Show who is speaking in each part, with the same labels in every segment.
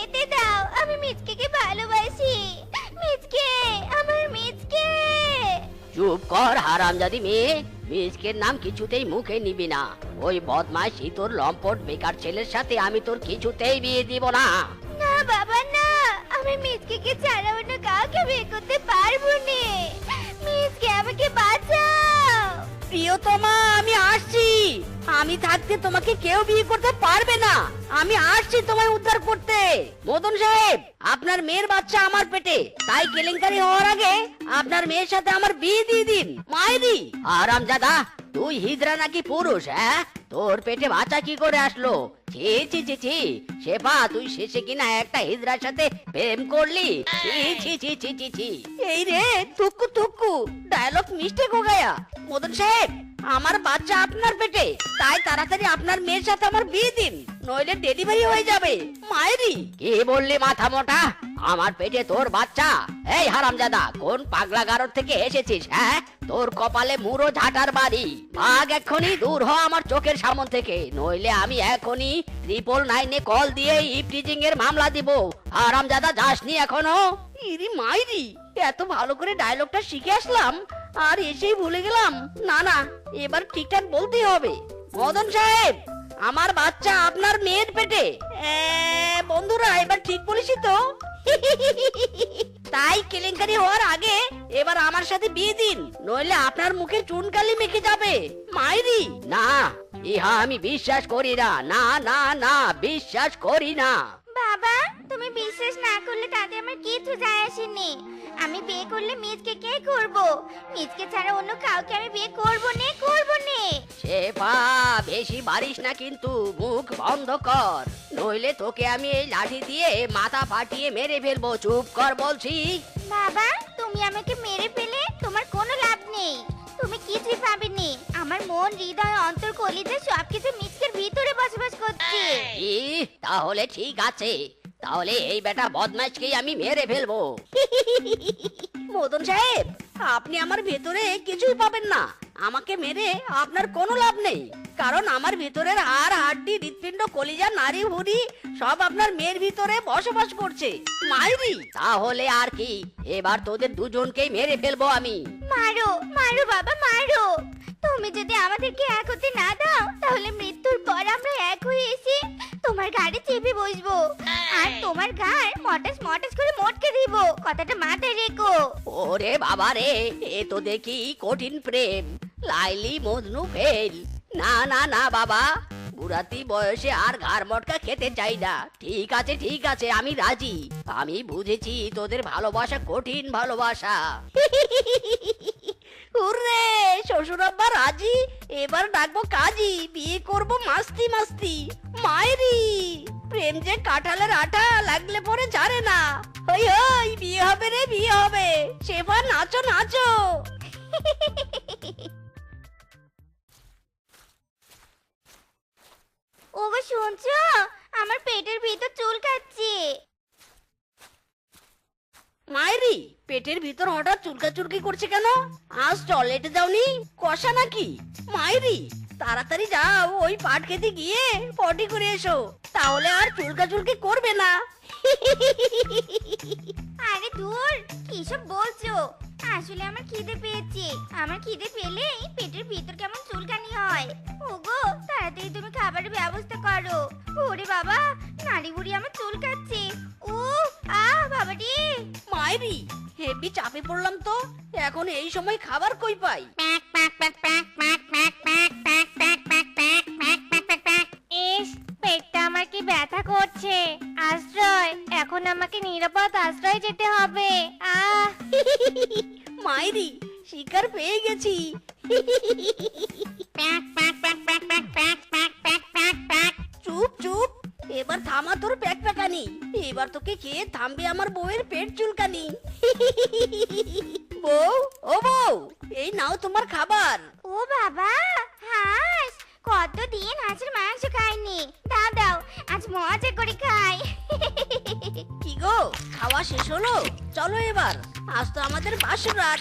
Speaker 1: খেতে দাও, আমি মিচকে ভালোবাসি। মিচকে, আমার মিচকে।
Speaker 2: চুপ কর হারামজাদি মেয়ে, মিচকের নাম কিছুতেই মুখে নিবি না। ওই বদমাশ তোর লম্পট বেকার ছেলের সাথে আমি তোর কিছুতেই বিয়ে দিব না।
Speaker 1: না বাবা না, আমি মিচকে ছাড়া অন্য কাউকে বিয়ে করতে পারবো না। মিচকে, আমাকে বাঁচাও।
Speaker 2: প্রিয়তমা, আমি আসছি। আমি থাকতে তোমাকে কেউ বিয়ে করতে পারবে না। আমি আসছি তোমায় উদ্ধার করতে। মদন সাহেব, আপনার মেয়ের বাচ্চা আমার পেটে, তাই কেলেঙ্কারি হওয়ার আগে আপনার মেয়ের সাথে আমার বিয়ে দিয়ে দিন। মাইরি আরামজাদা, তুই হিজড়া নাকি পুরুষ? হ্যাঁ, তোর পেটে বাচ্চা কি করে আসলো? ছি ছি ছি ছি, শেফা, তুই শেষে কিনা একটা হিজড়ার সাথে প্রেম করলি? ছি ছি ছি ছি ছি ছি। এই রে তুক্কু তুক্কু, ডায়লগ মিস্টেক হো গায়া। মদন সাহেব, আমার বাচ্চা আপনার পেটে, তাই তাড়াতাড়ি আপনার মেয়ের সাথে আমার বিয়ে দিন, নইলে ডেলিভারি হয়ে যাবে। মায়েরি, কি বললি মাথা মোটা? আমার পেটে তোর বাচ্চা? এই হারামজাদা, কোন পাগলা গারদ থেকে এসেছিস? হ্যাঁ, তোর কপালে মুড়ো ঝাঁটার বাড়ি। ভাগ এক্ষুনি, দূর হ আমার চোখের সামনে থেকে, নইলে আমি এখনই 999 কল দিয়ে ইফটিজিং এর মামলা দিব। হারামজাদা, যাসনি এখনো? ইরি মাইরি, এত ভালো করে ডায়লগটা শিখে আসলাম আর এসেই ভুলে গেলাম। না না, এবার ঠিকঠাক বলতে হবে। মদন সাহেব, আমার বাচ্চা আপনার মেয়ের পেটে। বন্ধুরা, এবার ঠিক বলেছি তো? তাই কেলেঙ্কারি হওয়ার আগে এবার আমার সাথে বিয়ে দিন, নইলে আপনার মুখে চুনকালি মেখে যাবে। মাইরি, না, ইহা আমি বিশ্বাস করি না। না না না, বিশ্বাস করি না।
Speaker 1: বাবা, তুমি বিশ্বাস না করলে তাতে আমার কিছু যায় আসেনি। আমি বিয়ে করলে মিচকে কে করব? মিচকে ছাড়া অন্য কাউকে আমি বিয়ে করব না।
Speaker 2: শেফা, বেশি বাড়িস না কিন্তু, মুখ বন্ধ কর, নইলে তোকে আমি এই লাঠি দিয়ে মাথা ফাটিয়ে মেরে ফেলবো। চুপ কর বলছি।
Speaker 1: বাবা, তুমি আমাকে মেরে ফেলে তোমার কোনো লাভ নেই। তুমি কিছুই পাবেনি। আমার মন, হৃদয়, অন্তর, কলিজা সবকিছু মিচকের ভিতরে বসবাস করছে।
Speaker 2: তাহলে ঠিক আছে, তাহলে এই বেটা বদমাইশকেই আমি মেরে ফেলবো। মদন সাহেব, আপনি আমার ভেতরে কিছুই পাবেন না। আমাকে মেরে আপনার কোনো লাভ নেই, কারণ আমার ভিতরের হাড়, হাড্ডি, হৃৎপিণ্ড, কলিজা, নাড়ি ভুঁড়ি সব আপনার মেয়ের ভিতরে বসবাস করছে। মাইরি, তাহলে আর কি, এবার তোদের দুজনকেই মেরে ফেলবো আমি।
Speaker 1: মারো মারো বাবা, মারো। তুমি যদি আমাদেরকে এক হতে না দাও, তাহলে মৃত্যুর পর আমরা এক হয়ে এসে তোমার ঘাড়ে চেপে বসবো আর তোমার ঘাড় মটাস মটাস করে মটকে দিব। কথাটা মাথায় রেখো।
Speaker 2: ওরে বাবা রে, এ তো দেখি কঠিন প্রেম। লাইলি মজনু ফেল। না না না বাবা, বুড়াতি বয়সে আর ঘাড় মটকা খেতে চাই না। ঠিক আছে ঠিক আছে, আমি রাজি। আমি বুঝেছি তোদের ভালোবাসা কঠিন ভালোবাসা। হুররে, শ্বশুর আব্বা রাজি, এবার ডাকবো কাজী, বিয়ে করব মাস্তি মাস্তি। মায়েরি, প্রেম যে কাঁঠালের আঠা, লাগলে পরে ছাড়ে না। হই হই, বিয়ে হবে রে, বিয়ে হবে। শেফা, নাচো নাচো।
Speaker 1: ওগো শুনছো? আমার পেটের ভিতর চুলকাচ্ছে।
Speaker 2: মায়েরি, পেটের ভিতর হঠাৎ চুলকাচুলকি করছে কেন? আজ টয়লেটে যাওনি? কষা নাকি? মায়েরি, তাড়াতাড়ি যাও, ওই পাট খেতে গিয়ে পটি করে এসো, তাহলে আর চুলকাচুলকি করবে না।
Speaker 1: আরে ধুর, কি সব বলছো? আসলে আমার খিদে পেয়েছে। আমার খিদে পেলেই পেটের ভিতর কেমন চুলকানি হয়। ওগো, তাড়াতাড়ি তুমি খাবারের ব্যবস্থা করো। ওরে বাবা, নাড়ি বুড়ি আমার চুলকাচ্ছে। ও বাবারে।
Speaker 2: মায়েরি, হেভি চাপে পড়লাম তো, এখন এই সময় খাবার কই পাই?
Speaker 1: ইস, পেটটা আমার কি ব্যথা করছে। আশ্রয়, এখন আমাকে নিরাপদ আশ্রয় যেতে হবে।
Speaker 2: মায়েরি, শিকার পেয়ে গেছি। চুপ চুপ, এবার থামা তোর প্যাক প্যাকানি। এবার তোকে খেয়ে থামবে আমার বউয়ের পেট চুলকানি। বউ, ও বউ, এই নাও তোমার খাবার।
Speaker 1: ও বাবা, হাঁস! কতদিন হাঁসের মাংস খাইনি। দাও দাও, আজ মজা করে খাই।
Speaker 2: কি গো, খাওয়া শেষ হলো? চলো এবার, আজ তো আমাদের বাসর রাত।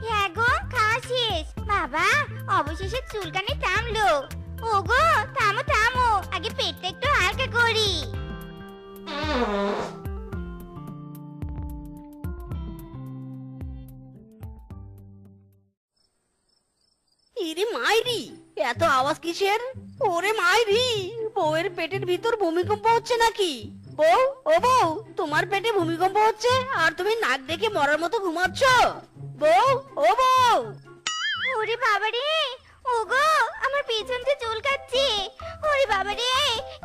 Speaker 1: হ্যাঁ গো, খাওয়া শেষ। বাবা, অবশেষে চুলকানি থামলো। ওগো, থামো থামো, আগে পেটটা একটু হালকা করি।
Speaker 2: ইরে মাইরি, এত আওয়াজ কিসের? ওরে মাইরি, বউয়ের পেটের ভিতর ভূমিকম্প হচ্ছে নাকি? বউ, ও বউ, তোমার পেটে ভূমিকম্প হচ্ছে আর তুমি নাক ডেকে মরার মতো ঘুমাচ্ছ? বউ, ও বউ।
Speaker 1: ওরে বাবা রে, ওগো আমার পিছন দিয়ে চুল কাচ্ছে। ওরে বাবা রে,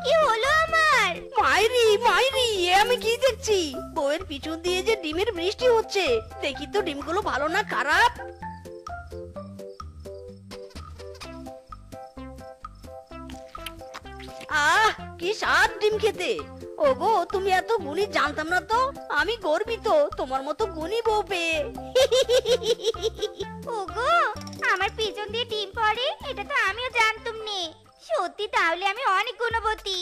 Speaker 1: কি হলো আমার?
Speaker 2: মাইরি মাইরি, এ আমি কি দেখছি? বউয়ের পিছন দিয়ে যে ডিমের বৃষ্টি হচ্ছে। দেখি তো ডিমগুলো ভালো না খারাপ। আহ, কি স্বাদ ডিম খেতে। ওগো, তুমি এত গুণী জানতাম না তো। আমি গর্বিত তোমার মতো গুণী বউ পেয়ে।
Speaker 1: ওগো আমার পিছন দিয়ে ডিম পড়ে, এটা তো আমিও জানতাম নে। সত্যি তাহলে আমি অনেক গুণবতী।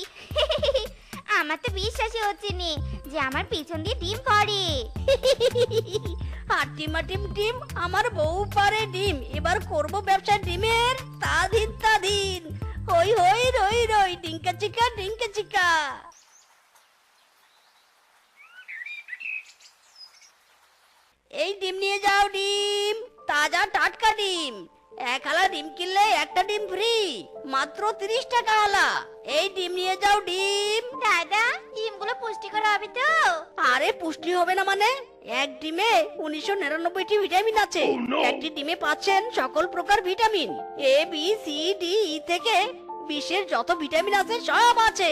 Speaker 1: আমার তো বিশ্বাসই হচ্ছে নে যে আমার পিছন দিয়ে ডিম পড়ে।
Speaker 2: আর টিম টিম, আমার বউ পারে ডিম। এবার করব ব্যবসা ডিমের। তাদিন তাদিন, হই হই রই রই, ডিঙ্কা চিকা ডিঙ্কা চিকা। এই ডিম নিয়ে যাও, ডিম, তাজা টাটকা ডিম। এক হালা ডিম কিনলে একটা ডিম ফ্রি, মাত্র 30 টাকা হালা। এই ডিম নিয়ে যাও, ডিম।
Speaker 1: দাদা, ডিমগুলো পুষ্টিকর হবে তো?
Speaker 2: আরে পুষ্টি হবে না মানে? এক ডিমে 1999টি ভিটামিন আছে। একটি ডিমে পাচ্ছেন সকল প্রকার vitamin, A B C D E থেকে বিশ্বের যত ভিটামিন আছে সব আছে।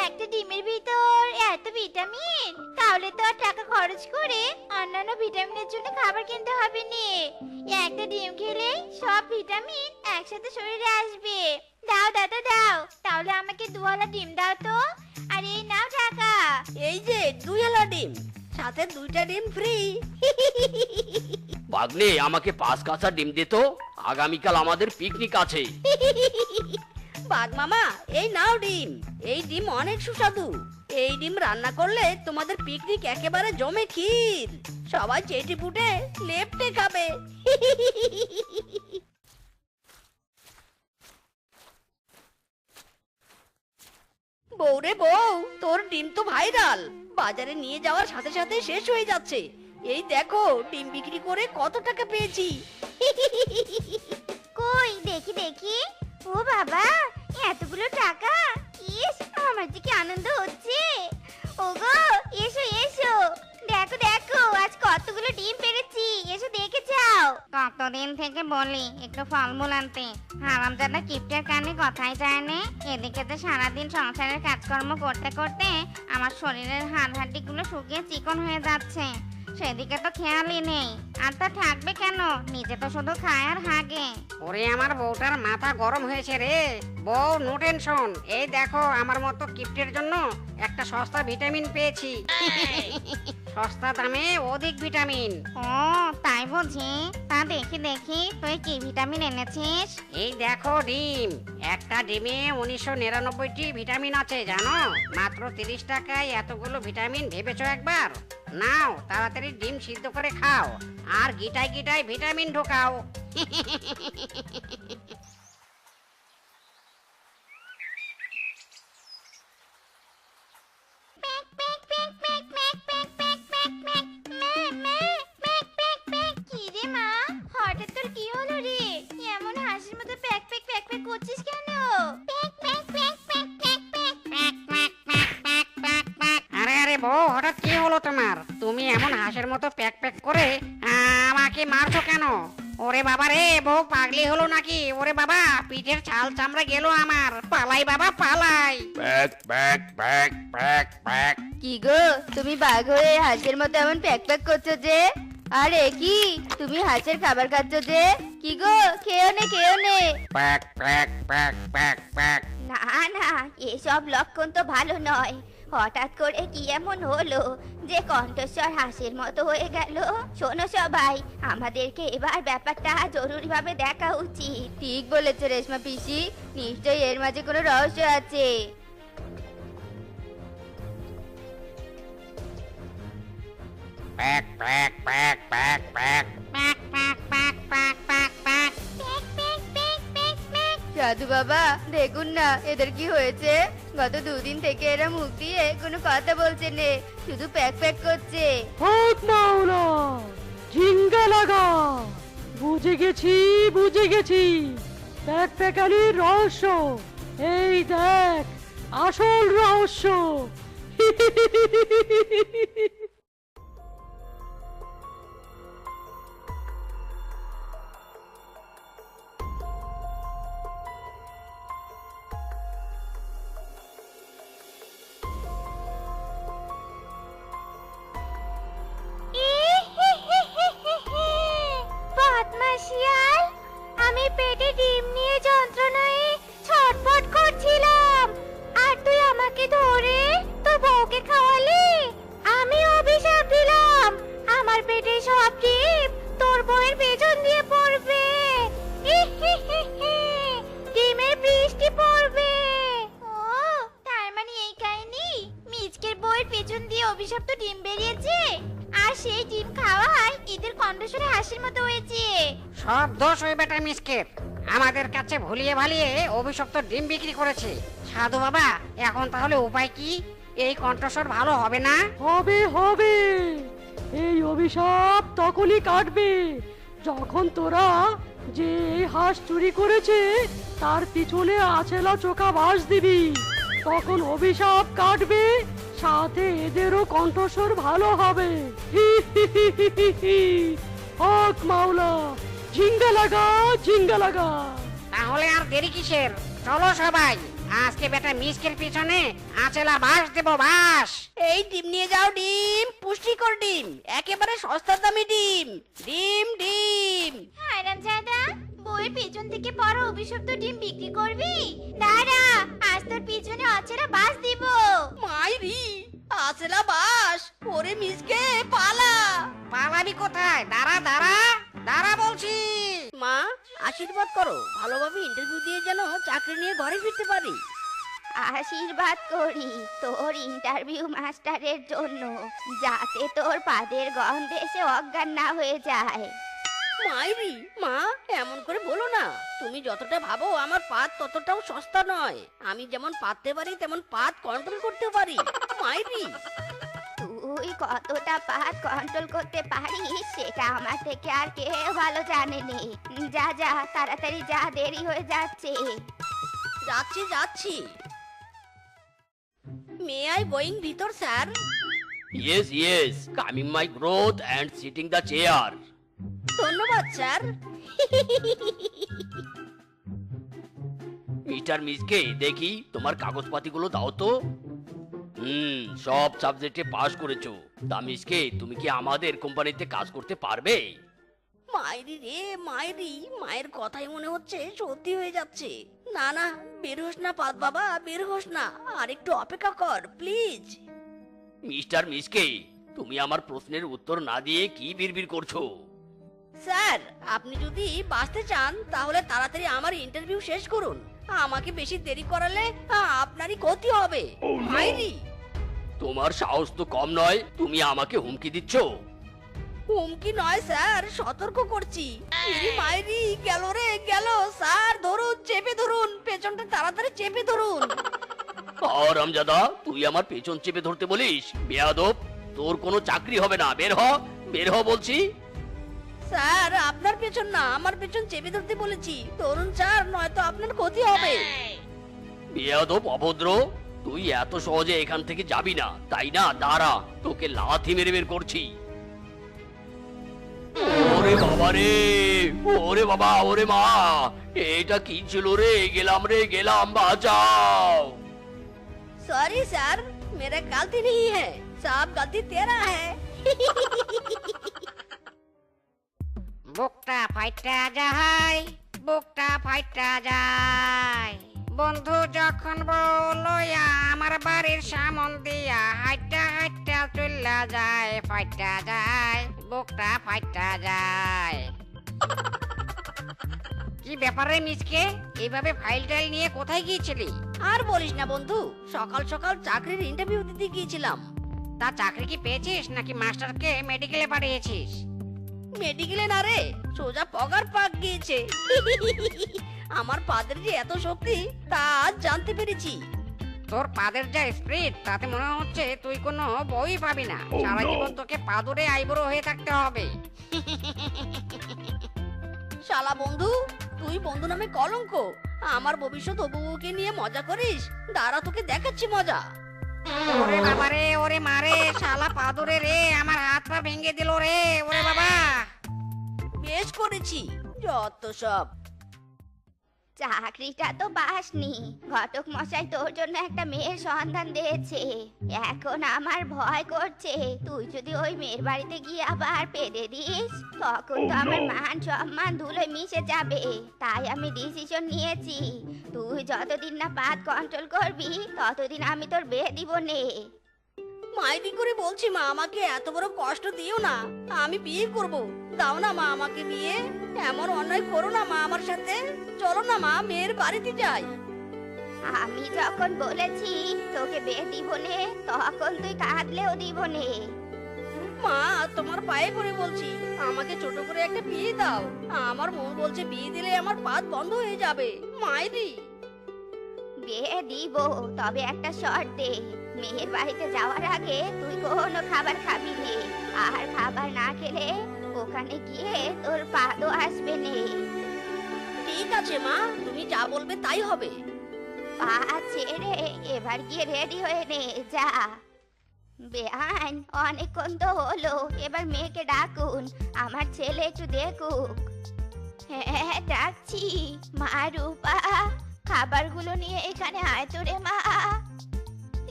Speaker 1: একটা ডিমের ভিতর এত ভিটামিন, তাহলে তো আর টাকা খরচ করে অন্যান্য ভিটামিনের জন্য খাবার কিনতে হবে না। একটা ডিম খেলেই সব ভিটামিন একসাথে শরীরে আসবে। দাও দাদা দাও, তাহলে আমাকে 2 হালা ডিম দাও তো। আর এই নাও টাকা।
Speaker 2: এই যে 2 হালা ডিম, সাথে 2টা ডিম ফ্রি।
Speaker 3: ভাগ্নে, আমাকে 5 কাঁচা ডিম দে তো, আগামীকাল আমাদের পিকনিক আছে।
Speaker 2: বাঘ মামা, এই নাও ডিম। এই ডিম অনেক সুস্বাদু। এই ডিম রান্না করলে তোমাদের পিকনিক একেবারে জমে ক্ষীর। সবাই চেটে পুটে লেপটে খাবে। বউরে বউ, তোর ডিম তো ভাইরাল। বাজারে নিয়ে যাওয়ার সাথে সাথে শেষ হয়ে যাচ্ছে। এই দেখো, ডিম বিক্রি করে কত টাকা পেয়েছি।
Speaker 1: কই দেখি দেখি। ও বাবা, এতগুলো টাকা! ইস, আমার যে কি আনন্দ হচ্ছে। ওগো এসো এসো, দেখো দেখো আজ কতগুলো ডিম পেরেছি। এসো দেখে যাও। কতদিন থেকে বলি একটু ফলমূল আনতে, হারামজাদা কিপ্টের কানে কথাই যায় না। এদিকে তো সারাদিন সংসারের কাজকর্ম করতে করতে আমার শরীরের হাড় হাড্ডিগুলো শুকিয়ে চিকন হয়ে যাচ্ছে। সেদিকে তো খেয়ালই নেই। আর তা থাকবে কেন, নিজে তো শুধু খায় আর হাগে।
Speaker 4: ওরে আমার বউটার মাথা গরম হয়েছে রে। বউ, নো টেনশন। এই দেখো, আমার মতো কিপ্টের জন্য একটা সস্তা ভিটামিন পেয়েছি। সস্তা দামে অধিক ভিটামিন।
Speaker 1: ও তাই বুঝি? তা দেখি দেখি তুই কি ভিটামিন এনেছিস।
Speaker 4: এই দেখো ডিম, একটা ডিমে 1999টি ভিটামিন আছে জানো। মাত্র 30 টাকায় এতগুলো ভিটামিন, ভেবেছো একবার? নাও, তাড়াতাড়ি ডিম সিদ্ধ করে খাও আর গিটায় গিটায় ভিটামিন ঢোকাও।
Speaker 1: কি রে মা, হঠাৎ তোর কি হলো রে? এমন হাসির মতো প্যাক প্যাক প্যাক প্যাক করছিস কেন?
Speaker 4: আরে আরে বউ, হঠাৎ কি হলো তোমার? তুমি এমন হাঁসের মতো প্যাক প্যাক করে আমাকে মারছো কেন? ওরে বাবা রে, বউ পাগলি হলো নাকি? ওরে বাবা, পিঠের ছাল চামড়া গেল আমার। পালাই বাবা পালাই।
Speaker 3: Pack pack pack pack pack.
Speaker 1: কি গো, তুমি বাঘ হয়ে হাঁসের মতো এমন প্যাক প্যাক করছো যে? আরে কি, তুমি হাঁসের খাবার খাচ্ছ যে? কি গো, খেও নে খেও নে।
Speaker 3: Pack pack pack pack pack.
Speaker 1: না না, এসব লক্ষণ তো ভালো নয়। হঠাৎ করে কি এমন হলো যে কণ্ঠস্বর হাসির মতো হয়ে গেল? শোনো সবাই, আমাদেরকে এবার ব্যাপারটা জরুরিভাবে দেখা উচিত। ঠিক বলেছো রেশমা পিসি, নিশ্চয়ই এর মাঝে কোনো রহস্য আছে।
Speaker 3: Pack pack pack pack pack.
Speaker 4: Pack pack pack pack pack pack.
Speaker 1: সাধু বাবা দেখুন না এদের কি হয়েছে। গত 2 দিন থেকে এরা মুখ দিয়ে কোনো কথা বলছে না, শুধু প্যাক প্যাক করছে।
Speaker 5: হক মাওলা, ঝিঙ্গা লাগা। বুঝে গেছি বুঝে গেছি, ব্যাকপ্যাকারির রহস্য। এই দেখ আসল রহস্য।
Speaker 1: বদমাশিয়াল, আমি পেটে ডিম নিয়ে যন্ত্রণায় ছটফট করছিলাম, আর তুই আমাকে ধরে তোর বউকে খাওয়ালি। আমি অভিশাপ দিলাম, আমার পেটে সব ডিম তোর বউয়ের পেছন দিয়ে পড়বে। ডিমের বৃষ্টি পড়বে। ও, তার মানে এই কাহিনী। মিচকের বউয়ের পেছন দিয়ে অভিশপ্ত ডিম বেরিয়েছে, আর সেই ডিম খাওয়ায় এদের কণ্ঠস্বরে হাসির মতো হয়েছে।
Speaker 4: সব দোষ ওই বেটা মিসকের, আমাদের কাছে ভুলিয়ে ভালিয়ে অভিশপ্ত ডিম বিক্রি করেছে। সাধু বাবা, এখন তাহলে উপায় কি? এই কণ্ঠস্বর ভালো হবে না।
Speaker 5: হবে হবে, এই অভিশাপ তখনই কাটবে যখন তোরা যে এই হাঁস চুরি করেছে তার পিছনে আছেলা চোখা বাস দিবি। তখন অভিশাপ কাটবে, সাথে এদেরও কণ্ঠস্বর ভালো হবে। হক মাওলা, ঝিঙ্গা লাগা ঝিঙ্গা লাগা।
Speaker 4: তাহলে আর দেরি কিসের? চলো সবাই, আজকে বেটা মিসকের পিছনে আচেলা বাস দেব, বাস।
Speaker 2: এই ডিম নিয়ে যাও, ডিম, পুষ্টিকর ডিম, একেবারে সস্তার দামি ডিম। ডিম ডিম।
Speaker 1: হায়রাম জাদা, বউয়ের পেছন থেকে বড় অভিশপ্ত ডিম বিক্রি করবি? দাঁড়া, আজ তোর পিছনে অচেরা বাস দিব।
Speaker 2: মাইরি, আছেলা বাস। ওরে মিসকে পালা।
Speaker 4: পালাবি কোথায়? দাঁড়া দাঁড়া দাঁড়া বলছি।
Speaker 2: মা, আশীর্বাদ করো, ভালোভাবে ইন্টারভিউ দিয়ে যেন চাকরি নিয়ে ঘরে ফিরতে পারি।
Speaker 1: আশীর্বাদ করি তোর ইন্টারভিউ মাস্টারের জন্য, যাতে তোর পাদের গন্ধে সে অজ্ঞান না হয়ে যায়।
Speaker 2: মাইরি, মা এমন করে বলো না। তুমি যতটা ভাবো আমার পাত ততটাও সস্তা নয়। আমি যেমন পাততে পারি তেমন পাত কন্ট্রোল করতে পারি। মাইরি,
Speaker 1: তুই কতটা পাত কন্ট্রোল করতে পারিস সেটা আমার থেকে আর কেউ ভালো জানেনি। যা যা, তাড়াতাড়ি যা, দেরি হয়ে যাচ্ছে।
Speaker 2: যাচ্ছি যাচ্ছি। মে আই গোয়িং ভিতর sir?
Speaker 3: Yes, yes. Coming my growth and sitting the chair.
Speaker 2: ধন্যবাদ স্যার।
Speaker 3: মিস্টার মিসকে, দেখি তোমার কাগজপাতিগুলো দাও তো। সব সাবজেক্টে পাস করেছো। তা মিসকে, তুমি কি আমাদের কোম্পানিতে কাজ করতে পারবে?
Speaker 2: মাইরি রে মাইরি, মায়ের কথাই মনে হচ্ছে সত্যি হয়ে যাচ্ছে। না না, বের হোস না পাত বাবা, বের হোস না, আর একটু অপেক্ষা কর প্লিজ।
Speaker 3: মিস্টার মিসকে, তুমি আমার প্রশ্নের উত্তর না দিয়ে কি বিড়বিড় করছো?
Speaker 2: স্যার, আপনি যদি বাঁচতে চান তাহলে তাড়াতাড়ি আমার ইন্টারভিউ শেষ করুন। আমাকে বেশি দেরি করালে আপনারই ক্ষতি হবে। মাইরি,
Speaker 3: তোমার সাহস তো কম নয়, তুমি আমাকে হুমকি দিচ্ছ।
Speaker 2: হুমকি নয় স্যার, সতর্ক করছি। ইরি মাইরি, গেল রে গেল। স্যার ধরুন, চেপে ধরুন, পেছনটা তাড়াতাড়ি চেপে ধরুন।
Speaker 3: হারামজাদা, তুই আমার পেছন চেপে ধরতে বলিস? বেয়াদব, তোর কোনো চাকরি হবে না। বের হ, বের হ বলছি।
Speaker 2: স্যার, আপনার পেছন না, আমার পেছন চেপে ধরতে বলেছি। ধরুন স্যার, নয়তো আপনার ক্ষতি হবে।
Speaker 3: বেয়াদব, অভদ্র, তুই এত সহজে এখান থেকে যাবি না, তাই না? দাঁড়া, তোকে লাথি মেরে বের করছি। ওরে বাবা রে, ওরে বাবা, ওরে মা, এটা কি ছিল রে? গেলাম রে গেলাম, বাঁচাও।
Speaker 2: सॉरी सर, मेरा गलती नहीं है, सब गलती तेरा है।
Speaker 4: বুকটা ফাইটা যায়, বুকটা ফাইটা যায়। বন্ধু যখন বললো আমার বাড়ির সামন দিয়া হাইটা হাইটা চল্লা যায়, ফাইটা যায়, বুকটা ফাইটা যায়। কি ব্যাপারে মিসকে, এইভাবে ফাইল টাইল নিয়ে কোথায় গিয়েছিলি?
Speaker 2: আর বলিস না বন্ধু, সকাল সকাল চাকরির ইন্টারভিউ দিতে গিয়েছিলাম।
Speaker 4: তা চাকরি কি পেয়েছিস নাকি মাস্টারকে মেডিকেলে পাঠিয়েছিস?
Speaker 2: মেডিকেলে না রে, সোজা পগার পাক গিয়েছে। আমার পাদের যে এত শক্তি তা আজ জানতে পেরেছি।
Speaker 4: তোর পাদের যা স্পিরিট তাতে মনে হচ্ছে তুই কোনো বই পাবি না। সারা জীবন তোকে পাদুরে আইবুড়ো হয়ে থাকতে হবে।
Speaker 2: শালা বন্ধু, তুই বন্ধু নামে কলঙ্ক। আমার ভবিষ্যৎ হবুকে নিয়ে মজা করিস, দাঁড়া তোকে দেখাচ্ছি মজা।
Speaker 4: ওরে বাবা রে, ওরে মারে, শালা পাদুরে রে আমার হাত পা ভেঙে দিল রে, ওরে বাবা।
Speaker 2: বেশ করেছি, যত সব।
Speaker 1: চাকরিটা তো পাসনি, ঘটক মশাই তোর জন্য একটা মেয়ের সন্ধান দিয়েছে। এখন আমার ভয় করছে তুই যদি ওই মেয়ের বাড়িতে গিয়ে আবার পেদে দিস, তখন তো আমার মান সম্মান ধুলোয় মিশে যাবে। তাই আমি ডিসিশন নিয়েছি, তুই যতদিন না পাত কন্ট্রোল করবি ততদিন আমি তোর বিয়ে দিব নে।
Speaker 2: মাইদি করে বলছি মা, আমাকে এত বড় কষ্ট দিও না। আমি বিয়ে করব, দাও না মা আমাকে বিয়ে। এমন অন্যায় করো না মা আমার সাথে। চলো না মা, মেয়ের বাড়িতে যাই।
Speaker 1: আমি যখন বলেছি তোকে বিয়ে দিব নে, তখন তুই কাঁদলেও দিব নে।
Speaker 2: মা তোমার পায়ে পড়ে বলছি, আমাকে ছোট করে একটা বিয়ে দাও। আমার মন বলছে বিয়ে দিলে আমার পাত বন্ধ হয়ে যাবে। মাইদি
Speaker 1: বিয়ে দিব, তবে একটা শর্তে। মেয়ের বাড়িতে যাওয়ার আগে তুই কোনো খাবার খাবি নে, আর খাবার না খেলে ওখানে গিয়ে তোর পাদও আসবে নে।
Speaker 2: ঠিক আছে মা, তুমি যা বলবে তাই হবে।
Speaker 1: পা ছেড়ে এবার গিয়ে রেডি হয়ে নে, যা। বেআইন অনেকক্ষণ তো হলো, এবার মেয়েকে ডাকুন, আমার ছেলে একটু দেখুক। হ্যাঁ ডাকছি, মা রূপা, খাবারগুলো নিয়ে এখানে আয় তো রে মা।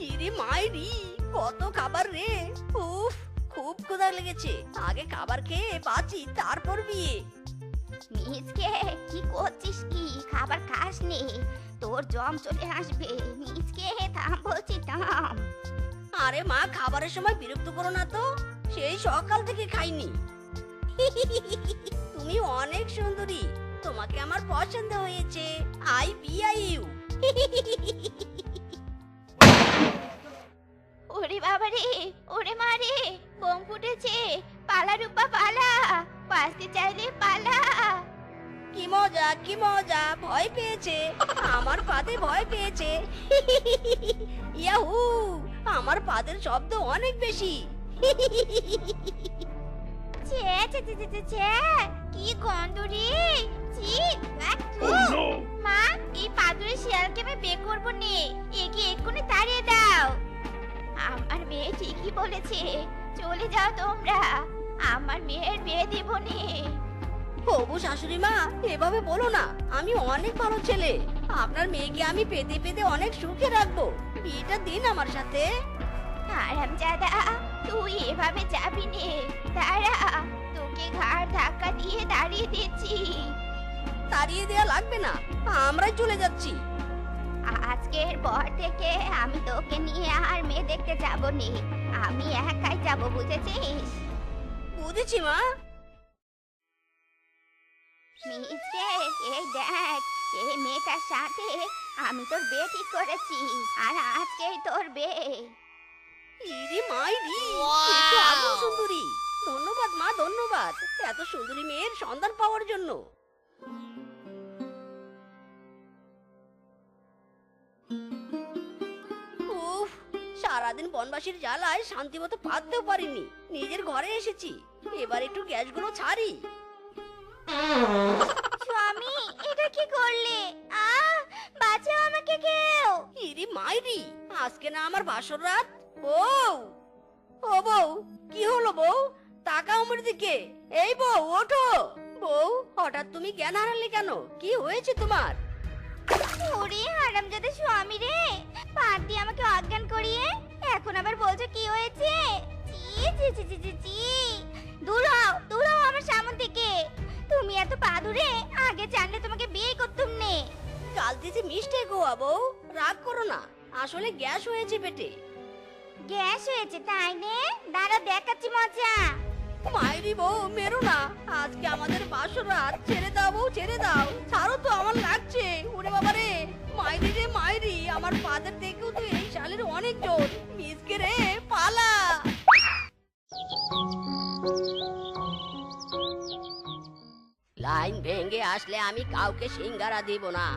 Speaker 2: ইরে মাইরি, কত খাবার রে! উফ, খুব ক্ষুধা লেগেছে। আগে খাবার খেয়ে বাঁচি, তারপর বিয়ে।
Speaker 1: মিজকে কি করছিস কি? খাবার খাস নি, তোর জম চলে আসবে। মিজকে থাম বলছি, থাম।
Speaker 2: আরে মা, খাবারের সময় বিরক্ত করো না তো, সেই সকাল থেকে খাইনি। তুমি অনেক সুন্দরী, তোমাকে আমার পছন্দ হয়েছে। আই বিআই ইউ।
Speaker 1: ওরে বাবা রে, ওরে মা রে, বোম ফুটেছে। পালা রূপা পালা, বাঁচতে চাইলে পালা।
Speaker 2: কি মজা, কি মজা! ভয় পেয়েছে, আমার পাতে ভয় পেয়েছে। ইয়াহু, আমার পাদের শব্দ অনেক বেশি।
Speaker 1: ছে ছে ছে ছে ছে, কি গন্ধ রে! ছি, আচ্ছু। মা, এই পাদুরে শিয়ালকে আমি বিয়ে করবো নে, একে এক্ষুনি তাড়িয়ে দাও। আমার মেয়ে ঠিকই বলেছে, চলে যাও তোমরা, আমার মেয়ের বিয়ে দেব নে।
Speaker 2: হবু শাশুড়ি মা, এভাবে বলো না। আমি অনেক ভালো ছেলে, আপনার মেয়েকে আমি পেতে পেতে অনেক সুখে রাখবো। বিয়েটা দিন আমার সাথে।
Speaker 1: হারামজাদা, তুই এভাবে যাবি নে, দাঁড়া, তোকে ঘাড় ধাক্কা দিয়ে দাঁড়িয়ে দিচ্ছি।
Speaker 2: তাড়িয়ে দেয়া লাগবে না, আমরাই চলে যাচ্ছি।
Speaker 1: আজকের পর থেকে আমি তোকে নিয়ে আর মেয়ে দেখতে যাব নি, আমি একাই যাব, বুঝেছিস?
Speaker 2: বুঝেছি মা।
Speaker 1: মিজকে, এই দেখ, এই মেয়েটার সাথে আমি তোর বিয়ে ঠিক করেছি, আর আজকেই তোর বিয়ে।
Speaker 2: ইরে মাইরি, এ তো আদম সুন্দরী। ধন্যবাদ মা, ধন্যবাদ এত সুন্দরী মেয়ের সন্ধান পাওয়ার জন্য। উফ, সারাদিন বনবাসীর জ্বালায় শান্তি মতো পাততেও পারিনি। নিজের ঘরে এসেছি, এবার একটু গ্যাসগুলো ছাড়ি।
Speaker 1: স্বামী, এটা কি করলে? বাঁচাও আমাকে কেউ।
Speaker 2: ইরি মাইরি, আজকে না আমার বাসর রাত। বউ, ও বউ, কি হলো বউ? তাকাও আমার দিকে। এই বউ, ওঠো। বউ, হঠাৎ তুমি জ্ঞান হারালে কেন? কি হয়েছে তোমার?
Speaker 1: ওরে হারামজাদা স্বামী রে, পাত দিয়ে আমাকে অজ্ঞান করিয়ে এখন আবার বলছো কি হয়েছে? চি চি চি চি চি চি, দূর হও আমার সামনে থেকে। তুমি এত পাদুরে, আগে জানলে তোমাকে বিয়ে করতুম নে।
Speaker 2: কালকে যে মিষ্টি গোয়া বউ, রাগ করো না, আসলে গ্যাস হয়েছে পেটে।
Speaker 1: গ্যাস হয়েছে তাই নে? দাঁড়া দেখাচ্ছি মজা।
Speaker 2: মাইরি বউ, মেরো না, আজকে আমাদের বাসর রাত। ছেড়ে দাও বউ, ছেড়ে দাও। ছাড়ো তো, আমার লাগছে। ওরে বাবা রে, মাইরি রে মাইরি, আমার পাদের থেকেও তো এই শালের অনেক জোর। মিসকে রে, পালা। লাইন ভেঙে আসলে আমি কাউকে সিঙ্গারা দিব না।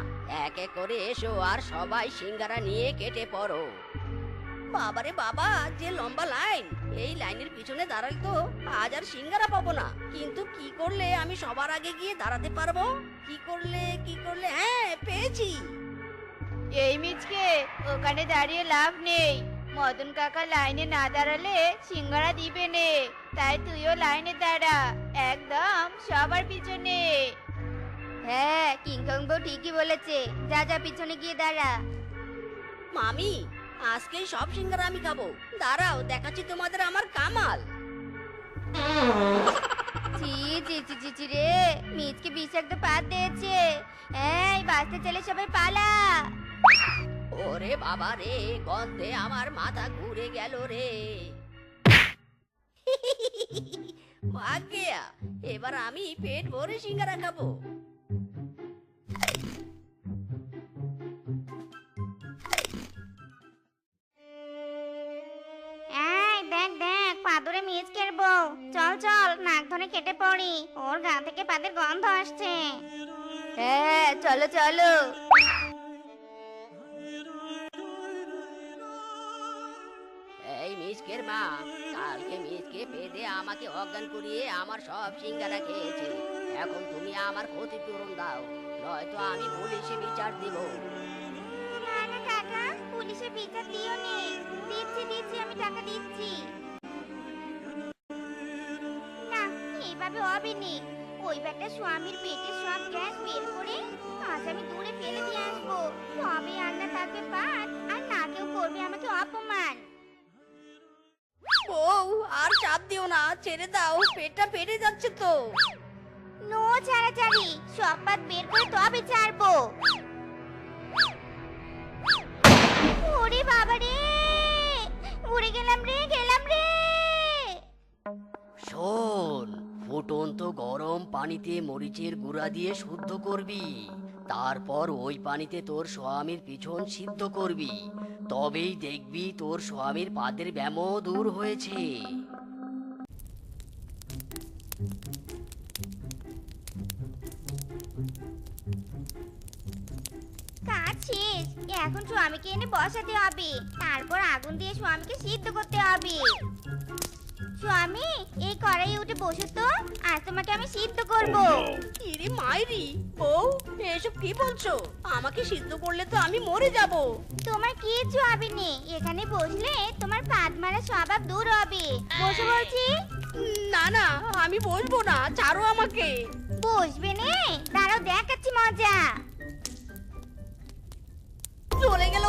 Speaker 2: এক এক করে এসো আর সবাই সিঙ্গারা নিয়ে কেটে পড়ো। বাবারে বাবা, যে লম্বা লাইন! এই লাইনের পিছনে দাঁড়ালে তো আজ আর সিঙ্গারা পাবো না। কিন্তু কি করলে আমি সবার আগে গিয়ে দাঁড়াতে পারবো? কি করলে হ্যাঁ, পেয়েছি।
Speaker 1: এই মিচকে, ওখানে দাঁড়িয়ে লাভ নেই। মদন কাকা লাইনে না দাঁড়ালে সিঙ্গারা দিবে নে। তাই তুইও লাইনে দাঁড়া, একদম সবার পিছনে। হ্যাঁ, কিংকং বউ ঠিকই বলেছে। যা যা পিছনে গিয়ে দাঁড়া।
Speaker 2: মামি, আজকেই সব সিঙ্গারা আমি খাবো। দাঁড়াও, দেখাচ্ছি তোমাদের আমার কামাল।
Speaker 1: ছি ছি ছি ছি ছি রে, মিচকে বিষাক্ত পাত দিয়েছে। এই বাঁচতে চলে সবাই পালা।
Speaker 2: ওরে বাবা রে, গন্ধে আমার মাথা ঘুরে গেল রে। ভাগ্যা, এবার আমি পেট ভরে সিঙ্গারা খাবো।
Speaker 1: এই দেখ দেখ, পাদুরে মিচকের বউ। চল চল, নাক ধরে কেটে পড়ি। ওর গা থেকে পাদের গন্ধ আসছে। হ্যাঁ, চলো চলো।
Speaker 2: এই মিচকের মা, কালকে মিচকে পেটে আমাকে অজ্ঞান করিয়ে আমার সব সিঙ্গারা খেয়েছে। এখন তুমি আমার ক্ষতিপূরণ দাও, নয়তো আমি পুলিশে বিচার দিব।
Speaker 1: না না কাকা, পুলিশে বিচার দিও নি। দিচ্ছি, আমি টাকা দিচ্ছি। না, এইভাবে হবে নি। ওই ব্যাটা স্বামীর পেটে সব গ্যাস বের করে আজ আমি দূরে ফেলে দিয়ে আসবো। তবে আর না থাকবে পাত, আর না কেউ করবে আমাকে অপমান।
Speaker 2: বউ, আর চাপ দিও না, ছেড়ে দাও, পেটটা ফেটে যাচ্ছে তো।
Speaker 1: নো ছাড়াছাড়ি, সব পাত বের করে তবে ছাড়বো। ওরে বাবা রে, উড়ে গেলাম রে।
Speaker 2: শোন, ফুটন্ত গরম পানিতে মরিচের গুঁড়া দিয়ে শুদ্ধ করবি। তারপর ওই পানিতে তোর স্বামীর পিছন সিদ্ধ করবি। তবেই দেখবি তোর স্বামীর পাদের ব্যামো দূর হয়েছে।
Speaker 1: কাজ শেষ, এখন স্বামীকে এনে বসাতে হবে। তারপর আগুন দিয়ে স্বামীকে সিদ্ধ করতে হবে। স্বামী, এই কড়াইয়ে উঠে বসো তো, আজ তোমাকে আমি সিদ্ধ করব।
Speaker 2: ইরে মাইরি, বউ এসব কি বলছো? আমাকে সিদ্ধ করলে তো আমি মরে যাব।
Speaker 1: তোমার কিচ্ছু হবে নে, এখানে বসলে তোমার পাদ মারা স্বভাব দূর হবে। বসে বলছি।
Speaker 2: না না, আমি বসবো না, ছাড়ো আমাকে।
Speaker 1: বসবে নে, দাঁড়াও দেখাচ্ছি মজা।
Speaker 2: চলে গেল